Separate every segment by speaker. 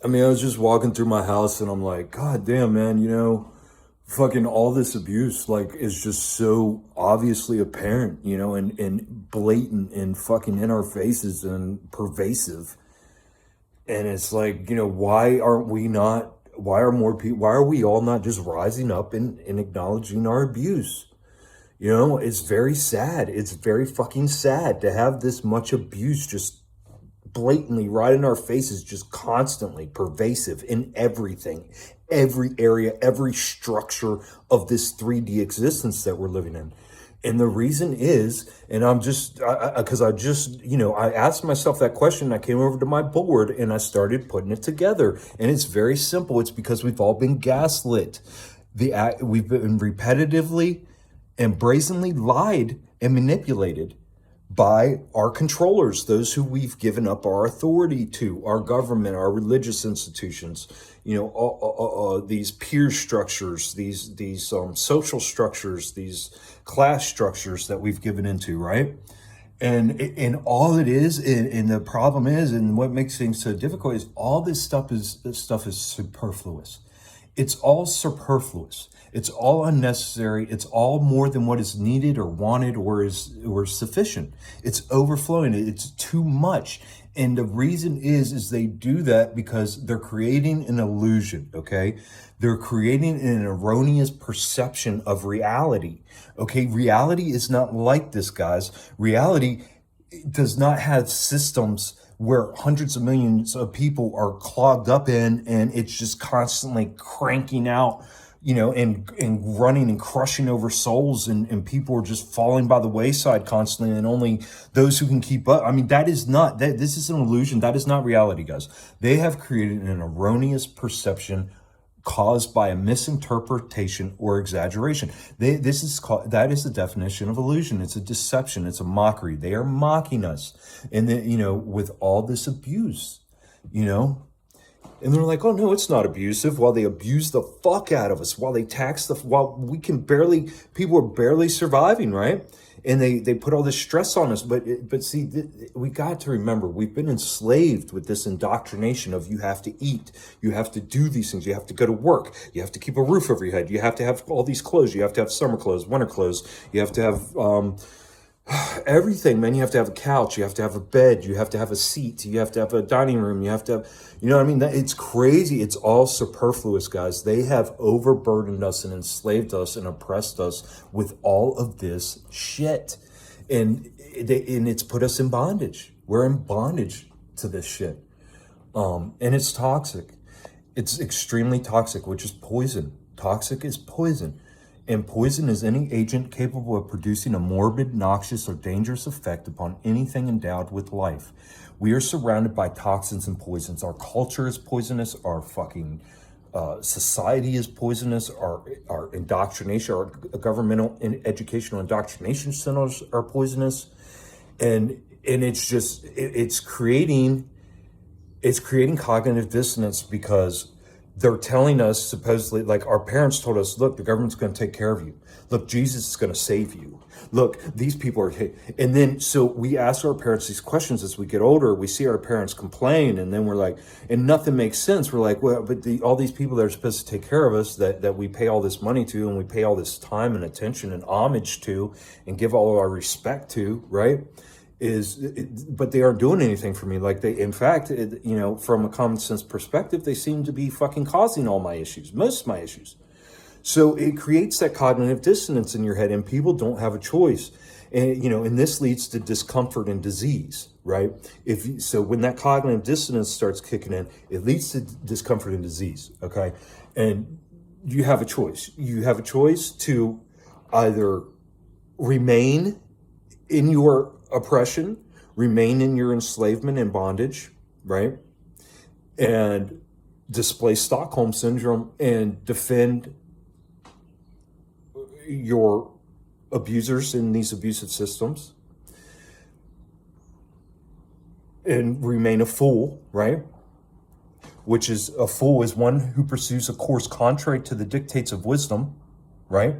Speaker 1: I mean, I was just walking through my house and I'm like, God damn, man, fucking all this abuse, like, is just so obviously apparent, and blatant and fucking in our faces and pervasive. And it's like, why are more people, why are we all not just rising up and acknowledging our abuse? It's very sad. It's very fucking sad to have this much abuse just blatantly right in our faces, just constantly pervasive in everything, every area, every structure of this 3D existence that we're living in. And the reason is, and I'm just, because I asked myself that question. I came over to my board and I started putting it together. And it's very simple. It's because we've all been gaslit. We've been repetitively and brazenly lied and manipulated by our controllers, those who we've given up our authority to, our government, our religious institutions, these peer structures, these social structures, these class structures that we've given into, right? And all it is, and the problem is, and what makes things so difficult is all this stuff is superfluous. It's all superfluous. It's all unnecessary. It's all more than what is needed or wanted or sufficient. It's overflowing. It's too much. And the reason is they do that because they're creating an illusion, okay? They're creating an erroneous perception of reality. Okay, reality is not like this, guys. Reality does not have systems where hundreds of millions of people are clogged up in, and it's just constantly cranking out, and running and crushing over souls, and people are just falling by the wayside constantly, and only those who can keep up. I mean, this is an illusion. That is not reality, guys. They have created an erroneous perception caused by a misinterpretation or exaggeration. That is the definition of illusion. It's a deception. It's a mockery. They are mocking us, and then, with all this abuse, you know. And they're like, oh no, it's not abusive. While they abuse the fuck out of us, while they while people are barely surviving, right? And they put all this stress on us. But see, we got to remember, we've been enslaved with this indoctrination of you have to eat, you have to do these things, you have to go to work, you have to keep a roof over your head, you have to have all these clothes, you have to have summer clothes, winter clothes, you have to have everything, man. You have to have a couch, you have to have a bed, you have to have a seat, you have to have a dining room, you have to have, what I mean? It's crazy. It's all superfluous, guys. They have overburdened us and enslaved us and oppressed us with all of this shit. And it's put us in bondage. We're in bondage to this shit. And it's toxic. It's extremely toxic, which is poison. Toxic is poison. And poison is any agent capable of producing a morbid, noxious, or dangerous effect upon anything endowed with life. We are surrounded by toxins and poisons. Our culture is poisonous. Our fucking society is poisonous. Our indoctrination, our governmental and educational indoctrination centers are poisonous. And it's creating cognitive dissonance because they're telling us, supposedly, like our parents told us, look, the government's going to take care of you. Look, Jesus is going to save you. Look, these people are, and then, so we ask our parents these questions as we get older. We see our parents complain, and then we're like, and nothing makes sense. We're like, well, but all these people that are supposed to take care of us, that we pay all this money to, and we pay all this time and attention and homage to, and give all of our respect to, right? But they aren't doing anything for me. Like in fact, from a common sense perspective, they seem to be fucking causing all my issues, most of my issues. So it creates that cognitive dissonance in your head, and people don't have a choice. And this leads to discomfort and disease, right? So when that cognitive dissonance starts kicking in, it leads to discomfort and disease, okay? And you have a choice. You have a choice to either remain in your oppression, remain in your enslavement and bondage, right? And display Stockholm syndrome and defend your abusers in these abusive systems and remain a fool, right? Which is, a fool is one who pursues a course contrary to the dictates of wisdom, right?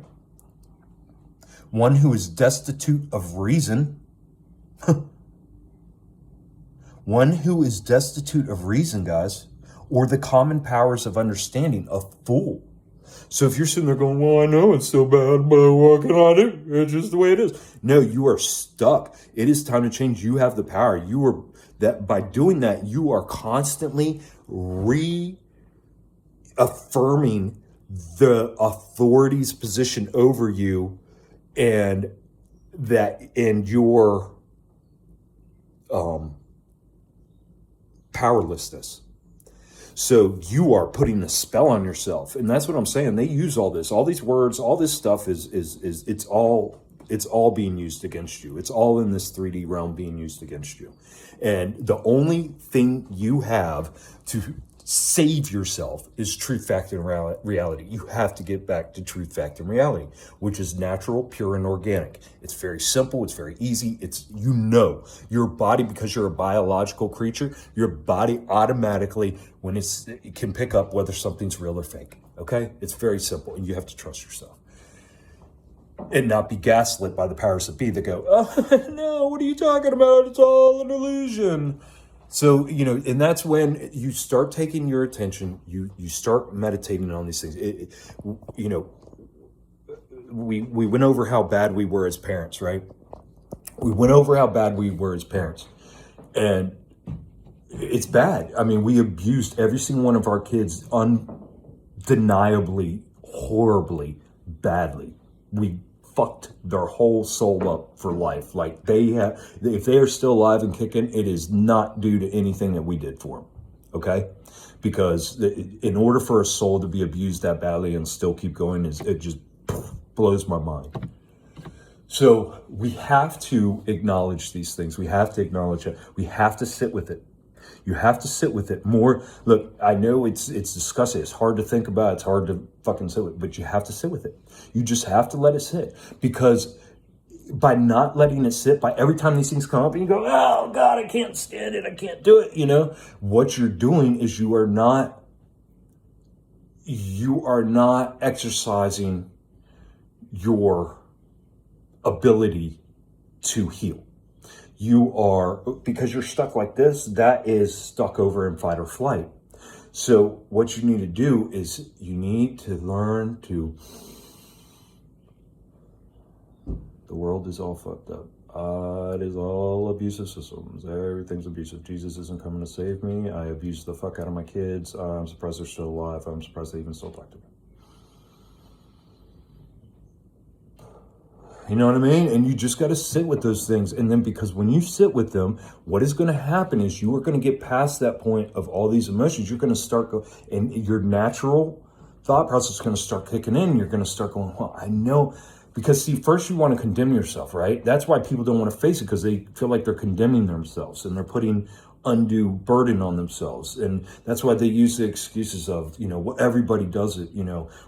Speaker 1: One who is destitute of reason. One who is destitute of reason, guys, or the common powers of understanding, a fool. So if you're sitting there going, well, I know it's so bad, but what can I do? It's just the way it is. No, you are stuck. It is time to change. You have the power. You are that by doing that, you are constantly reaffirming the authority's position over you and your powerlessness. So you are putting a spell on yourself, and that's what I'm saying. They use all these words, all this stuff is it's all being used against you. It's all in this 3D realm being used against you, and the only thing you have to save yourself is truth, fact, and reality. You have to get back to truth, fact, and reality, which is natural, pure, and organic. It's very simple. It's very easy. It's, your body, because you're a biological creature, your body automatically, it can pick up whether something's real or fake. Okay? It's very simple, and you have to trust yourself. And not be gaslit by the powers that be that go, oh, no, what are you talking about? It's all an illusion. So, and that's when you start taking your attention, you start meditating on these things. We went over how bad we were as parents, right? We went over how bad we were as parents. And it's bad. I mean, we abused every single one of our kids undeniably, horribly, badly. We fucked their whole soul up for life. Like if they are still alive and kicking, it is not due to anything that we did for them. Okay? Because in order for a soul to be abused that badly and still keep going, it just blows my mind. So we have to acknowledge these things. We have to acknowledge it. We have to sit with it. You have to sit with it more. Look, I know it's disgusting. It's hard to think about. It's hard to fucking sit with, but you have to sit with it. You just have to let it sit, because by not letting it sit, by every time these things come up and you go, oh God, I can't stand it. I can't do it. What you're doing is you are not exercising your ability to heal. Because you're stuck like this, that is stuck over in fight or flight. So what you need to do is you need to learn to, the world is all fucked up. It is all abusive systems. Everything's abusive. Jesus isn't coming to save me. I abuse the fuck out of my kids. I'm surprised they're still alive. I'm surprised they even still talk to me. You know what I mean? And you just got to sit with those things. And then, because when you sit with them, what is going to happen is you are going to get past that point of all these emotions. You're going to start and your natural thought process is going to start kicking in. You're going to start going, well, I know. Because see, first you want to condemn yourself, right? That's why people don't want to face it, because they feel like they're condemning themselves and they're putting undue burden on themselves. And that's why they use the excuses of, well, everybody does it,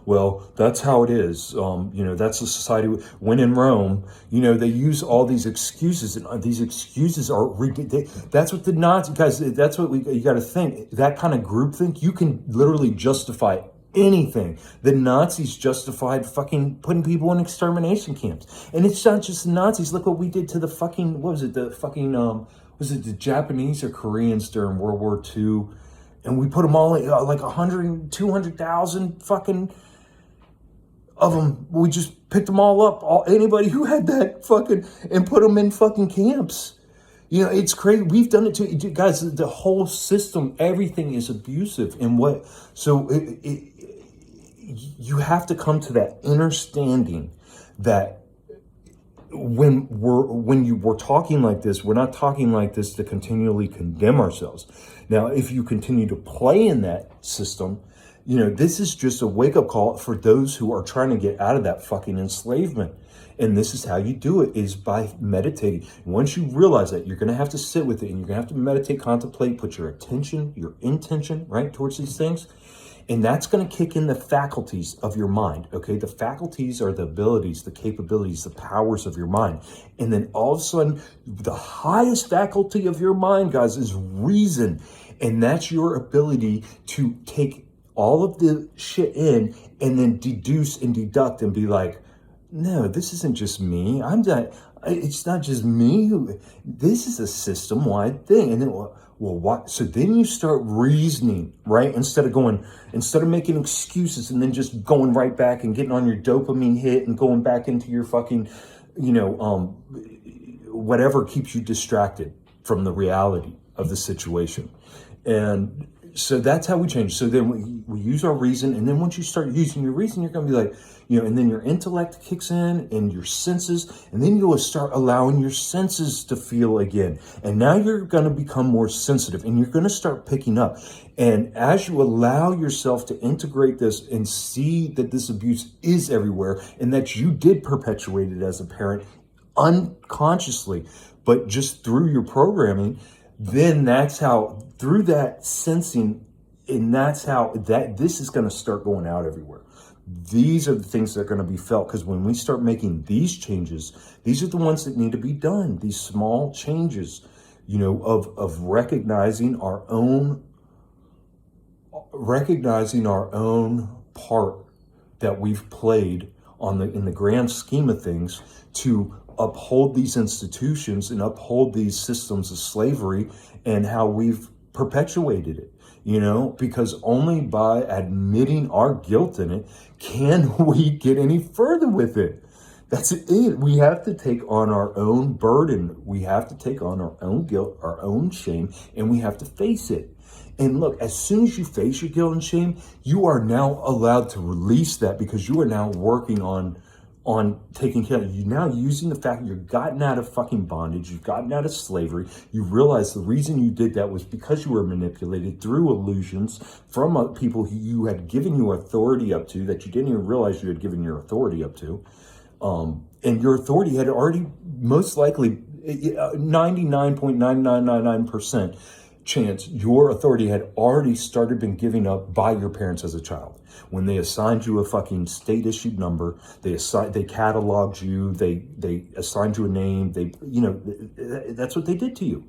Speaker 1: well, that's how it is. That's the society. When in Rome, they use all these excuses, and these excuses are, that's what the Nazis, guys, that's what you got to think. That kind of groupthink, you can literally justify anything. The Nazis justified fucking putting people in extermination camps. And it's not just the Nazis. Look what we did to the fucking, was it the Japanese or Koreans during World War II? And we put them all in, like 100, 200,000 fucking of them. We just picked them all up. Anybody who had that fucking, and put them in fucking camps. It's crazy. We've done it to guys. The whole system, everything is abusive. And you have to come to that understanding that when we're talking like this, we're not talking like this to continually condemn ourselves. Now, if you continue to play in that system, this is just a wake-up call for those who are trying to get out of that fucking enslavement. And this is how you do it, is by meditating. Once you realize that, you're going to have to sit with it, and you're going to have to meditate, contemplate, put your attention, your intention, right, towards these things. And that's going to kick in the faculties of your mind, okay? The faculties are the abilities, the capabilities, the powers of your mind. And then all of a sudden, the highest faculty of your mind, guys, is reason. And that's your ability to take all of the shit in and then deduce and deduct and be like, no, this isn't just me. It's not just me. This is a system-wide thing. And then, Well, what? So then you start reasoning, right? Instead of making excuses and then just going right back and getting on your dopamine hit and going back into your fucking, whatever keeps you distracted from the reality of the situation. And so that's how we change. So then we use our reason. And then once you start using your reason, you're going to be like, and then your intellect kicks in and your senses, and then you'll start allowing your senses to feel again. And now you're going to become more sensitive and you're going to start picking up. And as you allow yourself to integrate this and see that this abuse is everywhere and that you did perpetuate it as a parent unconsciously, but just through your programming, then that's how, through that sensing, and that's how this is going to start going out everywhere. These are the things that are going to be felt, because when we start making these changes, these are the ones that need to be done. These small changes, of recognizing our own part that we've played in the grand scheme of things to uphold these institutions and uphold these systems of slavery and how we've perpetuated it, because only by admitting our guilt in it can we get any further with it. That's it. We have to take on our own burden. We have to take on our own guilt, our own shame, and we have to face it. And look, as soon as you face your guilt and shame, you are now allowed to release that, because you are now working on taking care of you. Now using the fact that you've gotten out of fucking bondage, you've gotten out of slavery, you realize the reason you did that was because you were manipulated through illusions from people who you had given your authority up to, that you didn't even realize you had given your authority up to. And your authority had already, most likely, 99.9999% chance, your authority had already been given up by your parents as a child. When they assigned you a fucking state issued number, they cataloged you, they assigned you a name, that's what they did to you,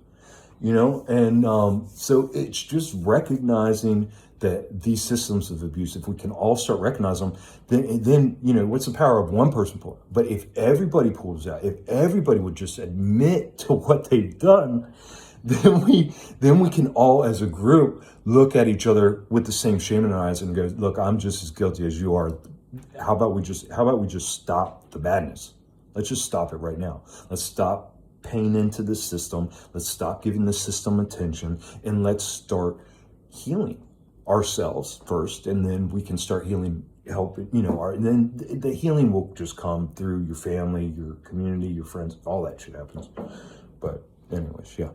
Speaker 1: and so it's just recognizing that these systems of abuse, if we can all start recognizing them, then what's the power of one person pulling? But if everybody pulls out, if everybody would just admit to what they've done, then we can all as a group look at each other with the same shame in our eyes and go, look, I'm just as guilty as you are. How about we just stop the madness? Let's just stop it right now. Let's stop paying into the system. Let's stop giving the system attention, and let's start healing ourselves first, and then we can start healing, helping, and then the healing will just come through your family, your community, your friends, all that shit happens. But anyways, yeah.